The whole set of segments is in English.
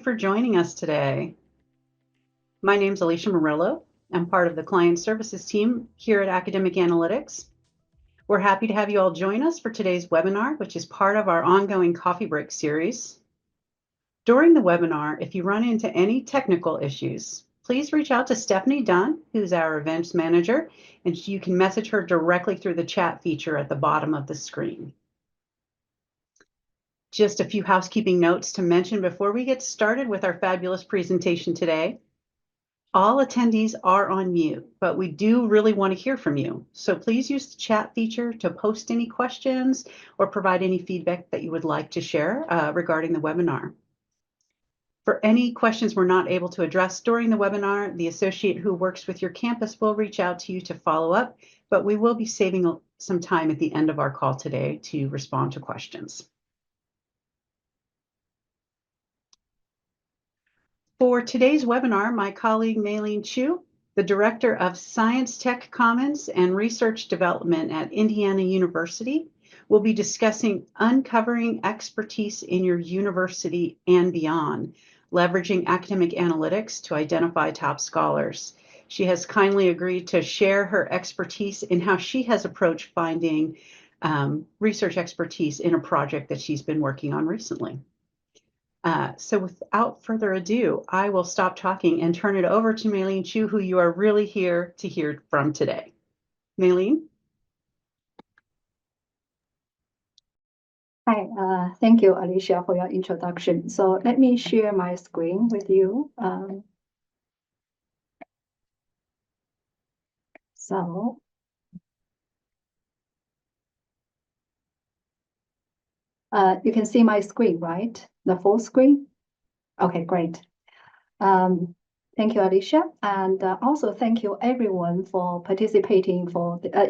for joining us today. My name is Alicia Murillo. I'm part of the client services team here at Academic Analytics. We're happy to have you all join us for today's webinar, which is part of our ongoing coffee break series. During the webinar, if you run into any technical issues, please reach out to Stephanie Dunn, who's our events manager, and you can message her directly through the chat feature at the bottom of the screen. Just a few housekeeping notes to mention before we get started with our fabulous presentation today. All attendees are on mute, but we do really want to hear from you. So please use the chat feature to post any questions or provide any feedback that you would like to share regarding the webinar. For any questions we're not able to address during the webinar, the associate who works with your campus will reach out to you to follow up, but we will be saving some time at the end of our call today to respond to questions. For today's webinar, my colleague Maylene Chu, the Director of Science Tech Commons and Research Development at Indiana University, will be discussing uncovering expertise in your university and beyond, leveraging academic analytics to identify top scholars. She has kindly agreed to share her expertise in how she has approached finding research expertise in a project that she's been working on recently. So without further ado, I will stop talking and turn it over to Maylene Chu, who you are really here to hear from today. Maylene? Hi, thank you, Alicia, for your introduction. So let me share my screen with you. You can see my screen, right? The full screen? Okay, great. Thank you, Alicia. And also thank you everyone for participating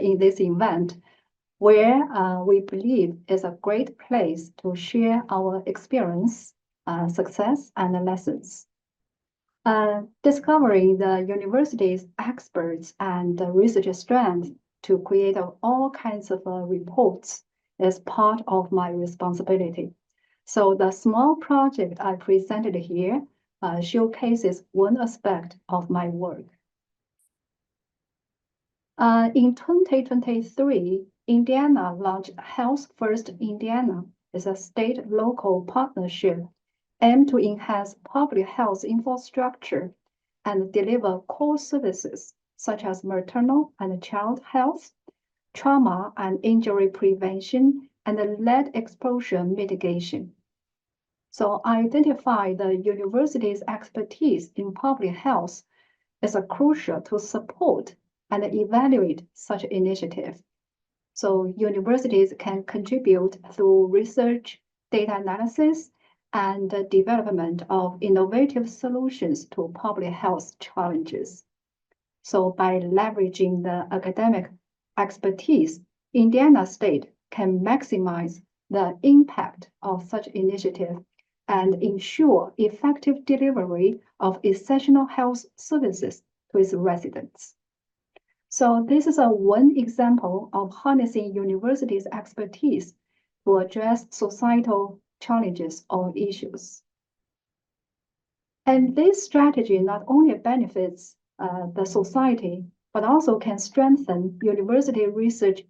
in this event, where we believe is a great place to share our experience, success, and lessons. Discovering the university's experts and research strength to create all kinds of reports is part of my responsibility. So the small project I presented here showcases one aspect of my work. In 2023, Indiana launched Health First Indiana as a state-local partnership aimed to enhance public health infrastructure and deliver core services such as maternal and child health, trauma and injury prevention, and lead exposure mitigation. So I identify the university's expertise in public health as crucial to support and evaluate such initiatives. So universities can contribute through research, data analysis, and the development of innovative solutions to public health challenges. So by leveraging the academic expertise, Indiana State can maximize the impact of such initiative and ensure effective delivery of essential health services to its residents. So this is one example of harnessing universities' expertise to address societal challenges or issues. And this strategy not only benefits the society, but also can strengthen university research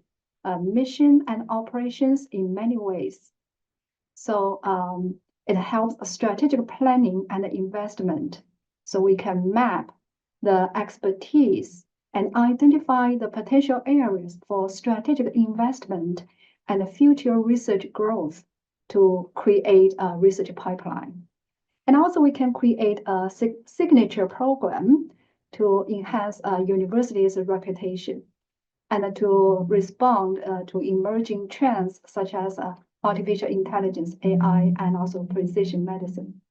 mission and operations in many ways. So it helps strategic planning and investment, so we can map the expertise and identify the potential areas for strategic investment and future research growth to create a research pipeline. And also we can create a signature program to enhance a university's reputation and to respond to emerging trends such as artificial intelligence, AI, and also precision medicine.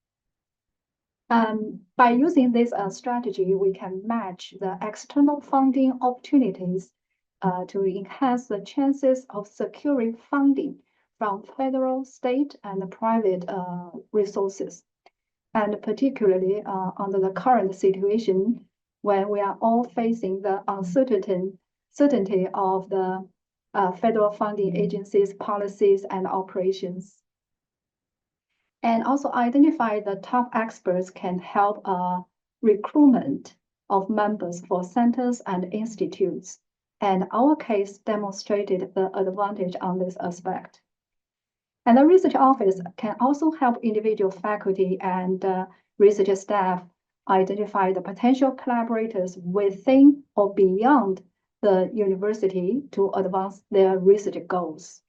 By using this strategy, we can match the external funding opportunities to enhance the chances of securing funding from federal, state, and private resources. And particularly under the current situation, when we are all facing the uncertainty of the federal funding agencies, policies, and operations. And also identify the top experts can help recruitment of members for centers and institutes. And our case demonstrated the advantage on this aspect. And the research office can also help individual faculty and research staff identify the potential collaborators within or beyond the university to advance their research goals.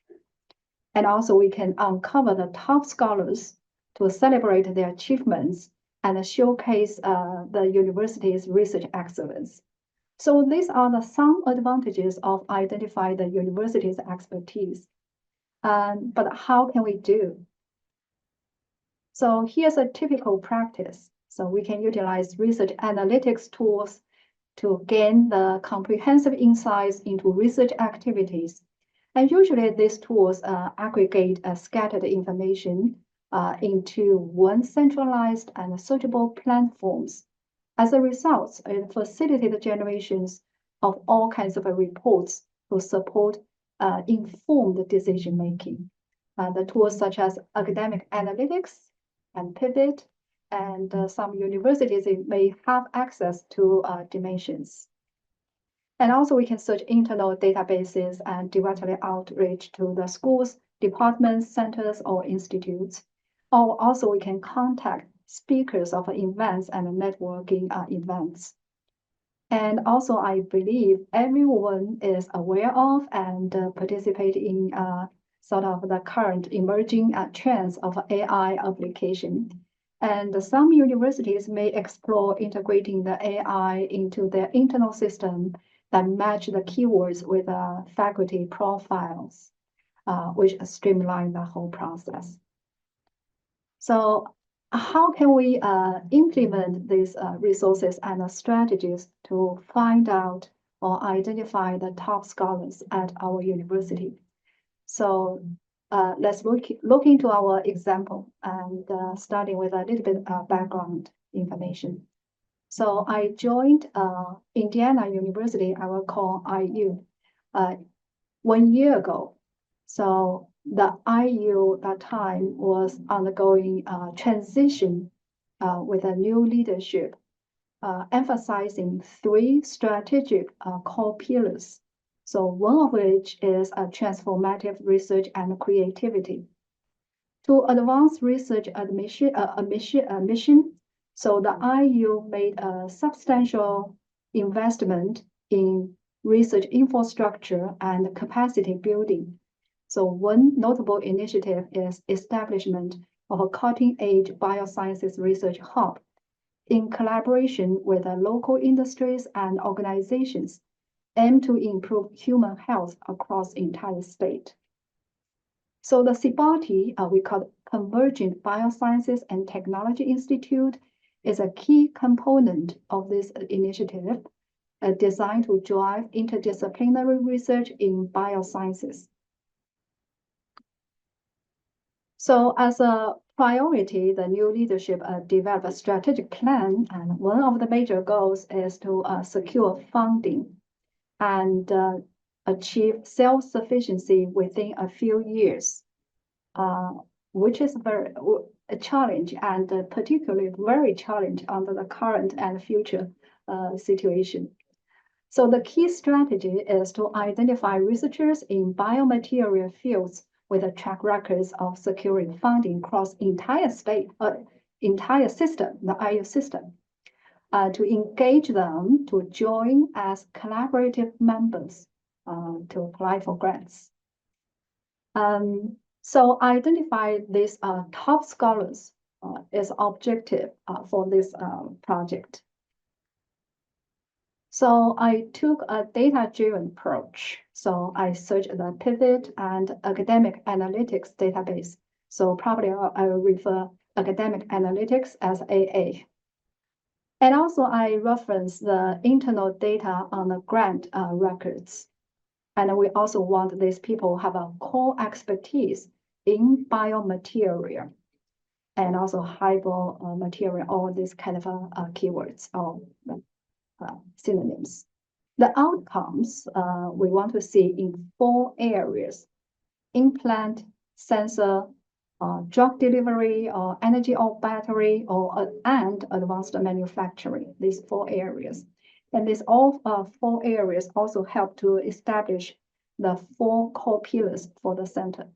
And also we can uncover the top scholars to celebrate their achievements and showcase the university's research excellence. So these are some advantages of identifying the university's expertise. But how can we do? So here's a typical practice. So we can utilize research analytics tools to gain the comprehensive insights into research activities. And usually these tools aggregate scattered information into one centralized and searchable platforms. As a result, it facilitates the generations of all kinds of reports to support informed decision making. The tools such as academic analytics and Pivot, and some universities may have access to dimensions. And also we can search internal databases and directly outreach to the schools, departments, centers, or institutes. Or also we can contact speakers of events and networking events. And also I believe everyone is aware of and participate in sort of the current emerging trends of AI application. And some universities may explore integrating the AI into their internal system that match the keywords with faculty profiles, which streamline the whole process. So how can we implement these resources and strategies to find out or identify the top scholars at our university? So let's look into our example and starting with a little bit of background information. So I joined Indiana University, I will call IU, 1 year ago. So the IU at that time was undergoing transition with a new leadership, emphasizing 3 strategic core pillars. So one of which is a transformative research and creativity. To advance research mission, so the IU made a substantial investment in research infrastructure and capacity building. So one notable initiative is establishment of a cutting-edge biosciences research hub in collaboration with the local industries and organizations aimed to improve human health across the entire state. So the CBOTI, we call it Convergent Biosciences and Technology Institute, is a key component of this initiative designed to drive interdisciplinary research in biosciences. So as a priority, the new leadership developed a strategic plan, and one of the major goals is to secure funding and achieve self-sufficiency within a few years, which is a challenge, and particularly very challenging under the current and future situation. So the key strategy is to identify researchers in biomaterial fields with a track records of securing funding across entire system, the IU system, to engage them to join as collaborative members to apply for grants. So identify these top scholars is objective for this project. So I took a data-driven approach. So I searched the Pivot and Academic Analytics database. So probably I will refer Academic Analytics as AA. And also I reference the internal data on the grant records. And we also want these people have a core expertise in biomaterial and also hybrid material, all these kind of keywords or synonyms. The outcomes we want to see in 4 areas: implant, sensor, drug delivery, or energy or battery, and advanced manufacturing, these 4 areas. And these all 4 areas also help to establish the 4 core pillars for the center.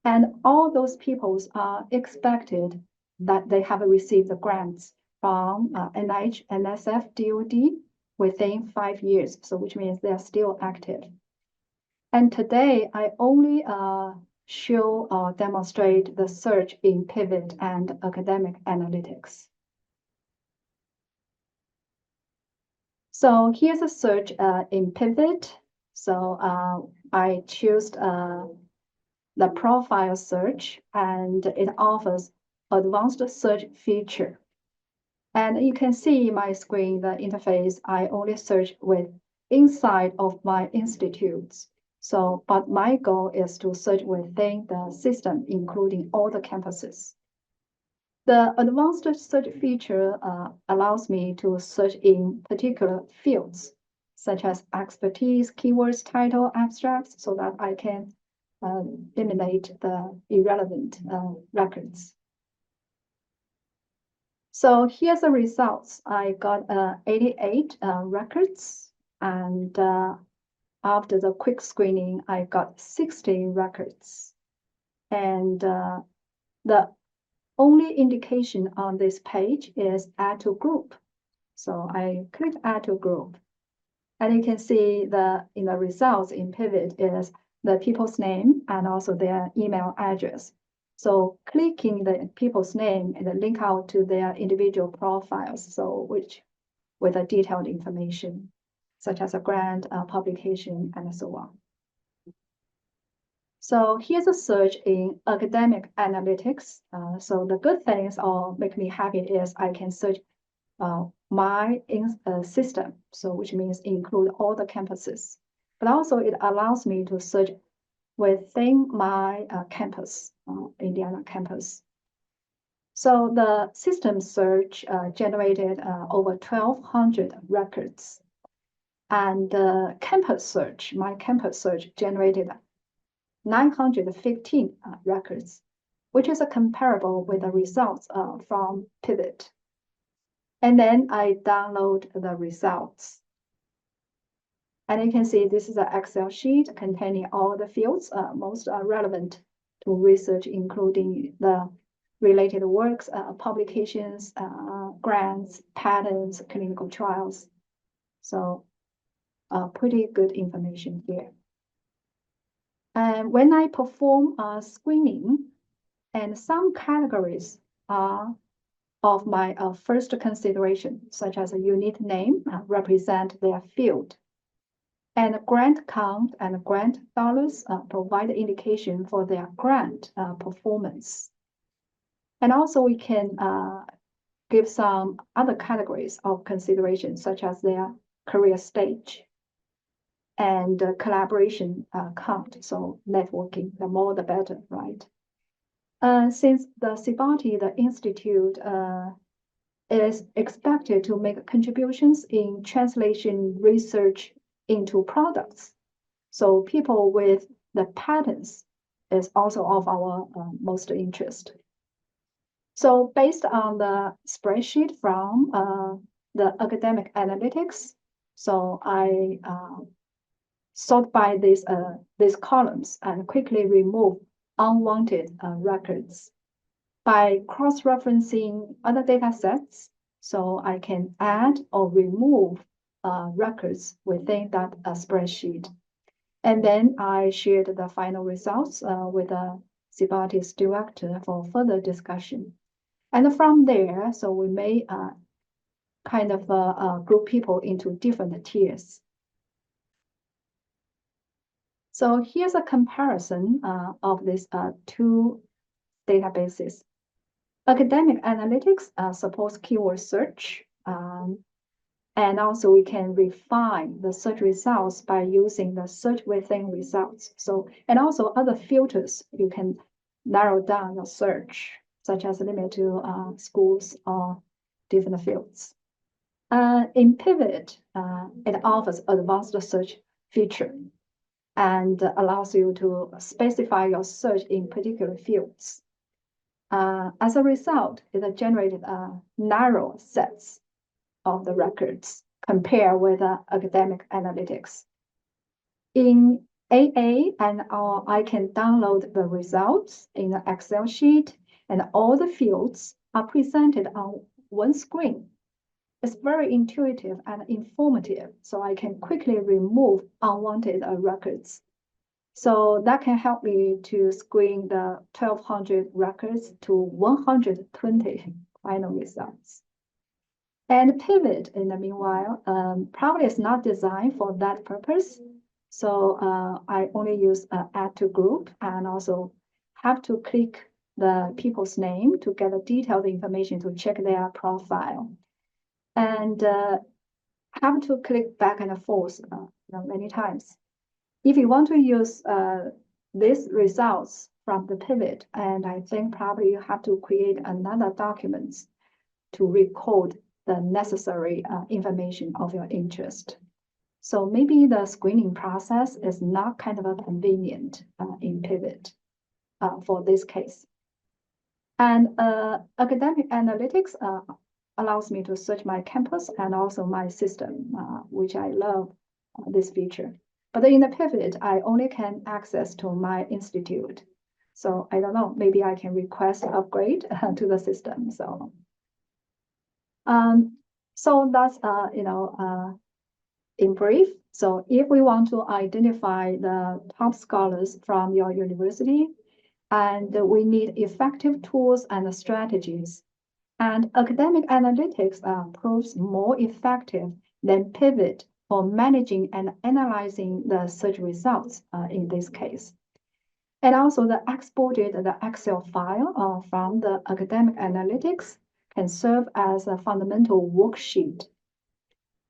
And all those peoples are expected that they have received the grants from NIH, NSF, DOD within 5 years, so which means they are still active. And today I only show or demonstrate the search in pivot and academic analytics. So here's a search in pivot. So I choose the profile search, and it offers advanced search feature. And you can see in my screen, the interface, I only search with inside of my institutes. So, but my goal is to search within the system, including all the campuses. The advanced search feature allows me to search in particular fields, such as expertise, keywords, title, abstracts, so that I can eliminate the irrelevant records. So here's the results. I got 88 records, and after the quick screening, I got 60 records. And the only indication on this page is add to group. So I click add to group. And you can see in the results in pivot is the people's name and also their email address. So clicking the people's name and link out to their individual profiles, so with a detailed information, such as a grant, publication, and so on. So here's a search in academic analytics. So the good things or make me happy is I can search my system, so which means include all the campuses. But also it allows me to search within my campus, Indiana campus. So the system search generated over 1,200 records. And the campus search, my campus search generated 915 records, which is comparable with the results from Pivot. And then I download the results. And you can see this is an Excel sheet containing all the fields most relevant to research, including the related works, publications, grants, patents, clinical trials. So pretty good information here. And when I perform screening, and some categories are of my first consideration, such as a unit name represent their field. And grant count and grant dollars provide indication for their grant performance. And also we can give some other categories of consideration, such as their career stage and collaboration count. So networking, the more the better, right? Since the CIBATI, the institute, is expected to make contributions in translation research into products. So people with the patents is also of our most interest. So based on the spreadsheet from the academic analytics, so I sort by these columns and quickly remove unwanted records. By cross-referencing other data sets, so I can add or remove records within that spreadsheet. And then I shared the final results with the CIBATI's director for further discussion. And from there, so we may kind of group people into different tiers. So here's a comparison of these 2 databases. Academic analytics supports keyword search, and also we can refine the search results by using the search within results. So, and also other filters, you can narrow down your search, such as limit to schools or different fields. In Pivot, it offers advanced search feature. and allows you to specify your search in particular fields. As a result, it generated narrow sets of the records compared with academic analytics. In AA, I can download the results in the Excel sheet, and all the fields are presented on one screen. It's very intuitive and informative, so I can quickly remove unwanted records. So that can help me to screen the 1,200 records to 120 final results. And Pivot, in the meanwhile, probably is not designed for that purpose. So I only use add to group and also have to click the people's name to get the detailed information to check their profile. And have to click back and forth many times. If you want to use these results from the pivot, and I think probably you have to create another document to record the necessary information of your interest. So maybe the screening process is not kind of a convenient in pivot for this case. And academic analytics allows me to search my campus and also my system, which I love this feature. But in the pivot, I only can access to my institute. So I don't know, maybe I can request upgrade to the system. So that's, in brief. So if we want to identify the top scholars from your university, and we need effective tools and strategies, and academic analytics proves more effective than pivot for managing and analyzing the search results in this case. And also the exported the Excel file from the academic analytics can serve as a fundamental worksheet.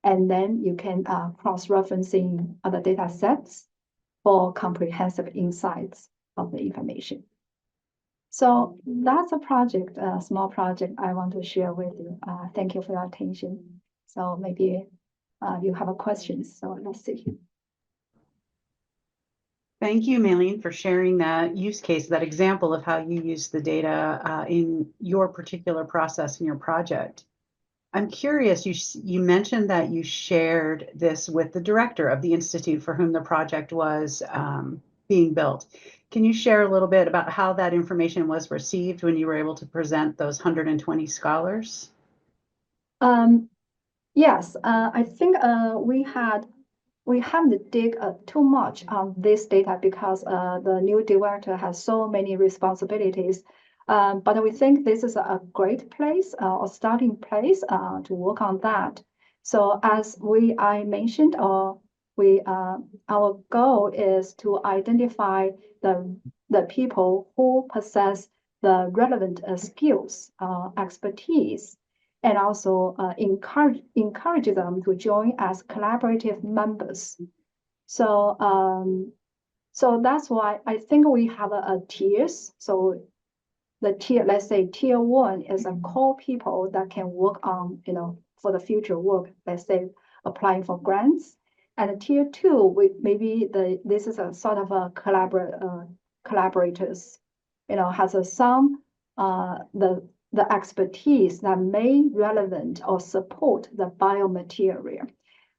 And then you can cross-referencing other data sets for comprehensive insights of the information. So that's a project, a small project I want to share with you. Thank you for your attention. So maybe you have a question. So let's see. Thank you, Maylene, for sharing that use case, that example of how you use the data in your particular process in your project. I'm curious, you mentioned that you shared this with the director of the institute for whom the project was being built. Can you share a little bit about how that information was received when you were able to present those 120 scholars? Yes, I think we haven't dig too much on this data because the new director has so many responsibilities. But we think this is a great place or starting place to work on that. So as I mentioned, our goal is to identify the people who possess the relevant skills, expertise, and also encourage them to join as collaborative members. So that's why I think we have a tiers. So the tier, let's say tier 1 is a core people that can work on, for the future work, let's say applying for grants. And tier 2, this is a sort of a collaborators, has some the expertise that may relevant or support the biomaterial.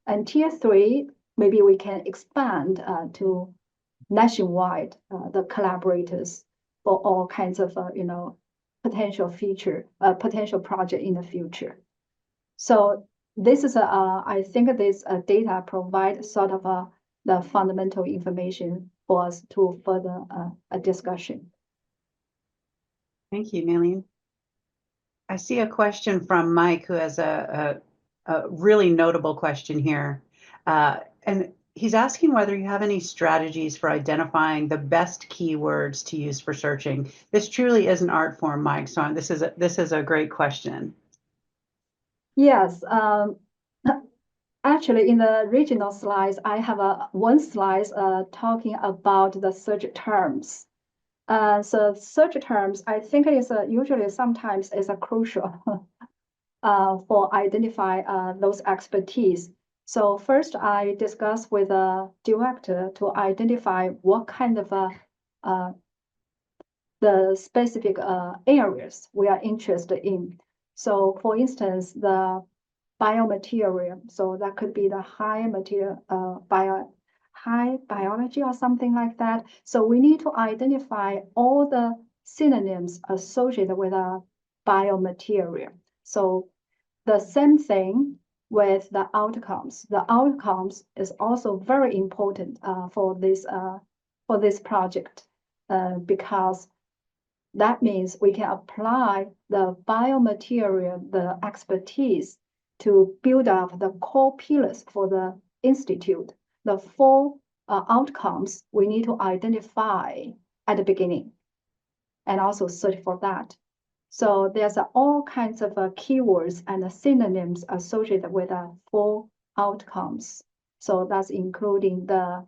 And tier 3, maybe we can expand to nationwide the collaborators for all kinds of potential project in the future. So this is I think this data provide sort of the fundamental information for us to further a discussion. Thank you, Maylene. I see a question from Mike, who has a really notable question here. And he's asking whether you have any strategies for identifying the best keywords to use for searching. This truly is an art form, Mike, so this is a great question. Yes. Actually, in the regional slides, I have one slide talking about the search terms. So search terms, I think is usually sometimes is a crucial for identify those expertise. So first, I discuss with the director to identify what kind of the specific areas we are interested in. So for instance, the biomaterial, so that could be the high biology or something like that. So we need to identify all the synonyms associated with a biomaterial. So the same thing with the outcomes. The outcomes is also very important for this project because that means we can apply the biomaterial, the expertise to build up the core pillars for the institute. The four outcomes we need to identify at the beginning and also search for that. So there's all kinds of keywords and synonyms associated with four outcomes. So that's including the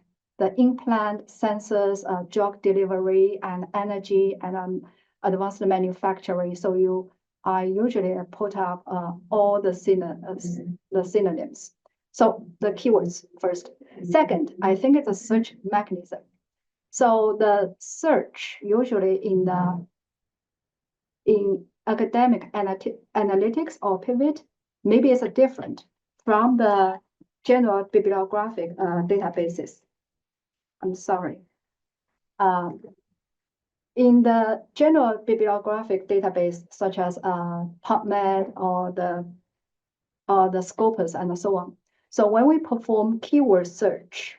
implant, sensors, drug delivery, and energy, and advanced manufacturing. So I usually put up all the synonyms. So the keywords first. Second, I think it's a search mechanism. So the search usually in academic analytics or pivot, maybe it's different from the general bibliographic databases. I'm sorry. In the general bibliographic database, such as PubMed or the Scopus and so on. So when we perform keyword search,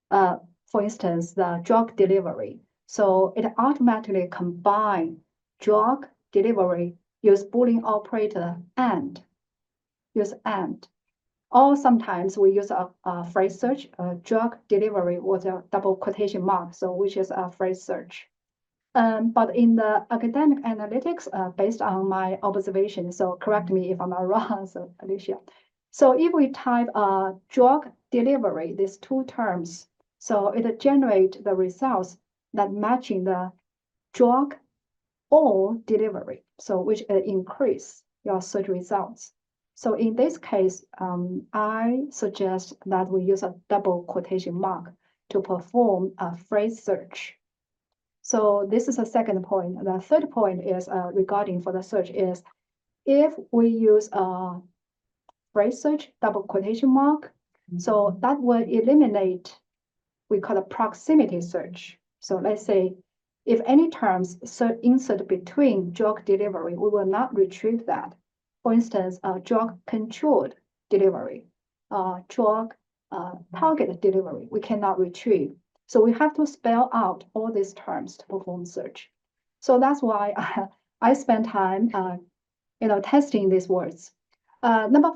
for instance, the drug delivery, so it automatically combine drug delivery, use Boolean operator and, or sometimes we use a phrase search, drug delivery with a double quotation mark, so which is a phrase search. But in the academic analytics, based on my observation, so correct me if I'm not wrong, so Alicia. So if we type drug delivery, these two terms, so it generates the results that matching the drug or delivery, so which increase your search results. So in this case, I suggest that we use a double quotation mark to perform a phrase search. So this is a second point. The third point is regarding for the search is if we use a phrase search, double quotation mark, so that will eliminate, we call it proximity search. So let's say if any terms insert between drug delivery, we will not retrieve that. For instance, drug controlled delivery, drug target delivery, we cannot retrieve. So we have to spell out all these terms to perform search. So that's why I spend time, testing these words. Number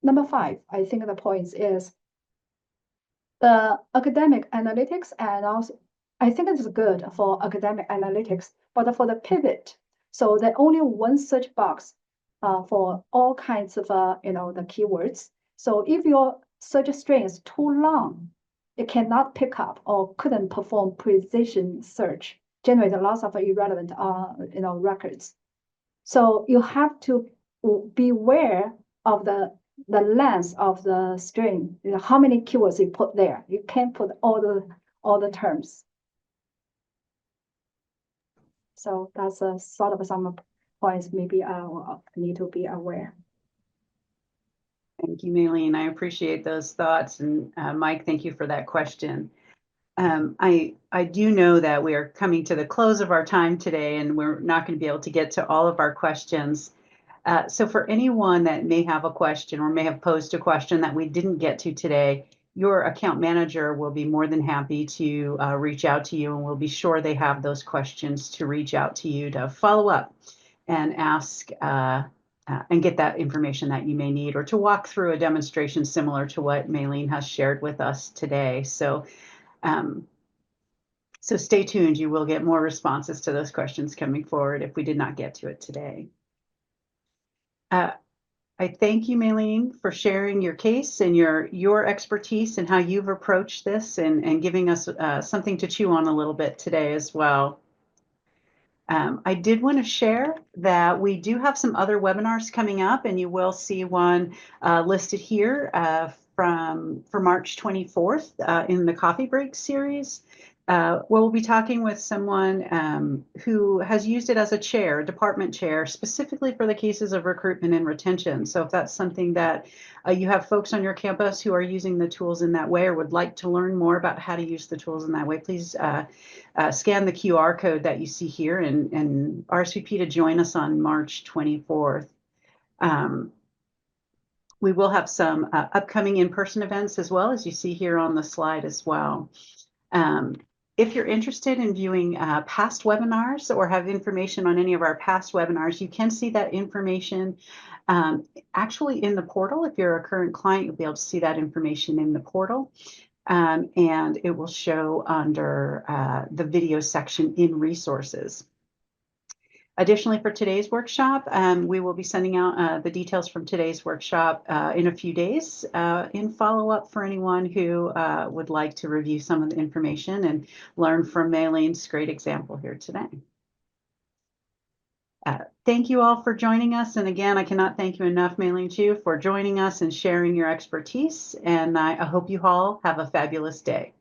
5, I think the points is the academic analytics, and also I think it is good for academic analytics, but for the pivot, so there's only one search box for all kinds of the keywords. So if your search string is too long, it cannot pick up or couldn't perform precision search, generate lots of irrelevant records. So you have to beware of the length of the string, how many keywords you put there. You can't put all the terms. So that's a sort of some points maybe I need to be aware. Thank you, Maylene. I appreciate those thoughts. And Mike, thank you for that question. I do know that we are coming to the close of our time today, and we're not going to be able to get to all of our questions. So for anyone that may have a question or may have posed a question that we didn't get to today, your account manager will be more than happy to reach out to you, and we'll be sure they have those questions to reach out to you to follow up and ask and get that information that you may need, or to walk through a demonstration similar to what Maylene has shared with us today. So stay tuned. You will get more responses to those questions coming forward if we did not get to it today. I thank you, Maylene, for sharing your case and your expertise and how you've approached this, and giving us something to chew on a little bit today as well. I did want to share that we do have some other webinars coming up, and you will see one listed here for March 24th in the Coffee Break series. We'll be talking with someone who has used it as a chair, department chair, specifically for the cases of recruitment and retention. So if that's something that you have folks on your campus who are using the tools in that way or would like to learn more about how to use the tools in that way, please scan the QR code that you see here and RSVP to join us on March 24th. We will have some upcoming in-person events as well, as you see here on the slide as well. If you're interested in viewing past webinars or have information on any of our past webinars, you can see that information actually in the portal. If you're a current client, you'll be able to see that information in the portal. And it will show under the video section in resources. Additionally, for today's workshop, we will be sending out the details from today's workshop in a few days in follow-up for anyone who would like to review some of the information and learn from Maylene's great example here today. Thank you all for joining us. And again, I cannot thank you enough, Maylene Chu, for joining us and sharing your expertise. And I hope you all have a fabulous day.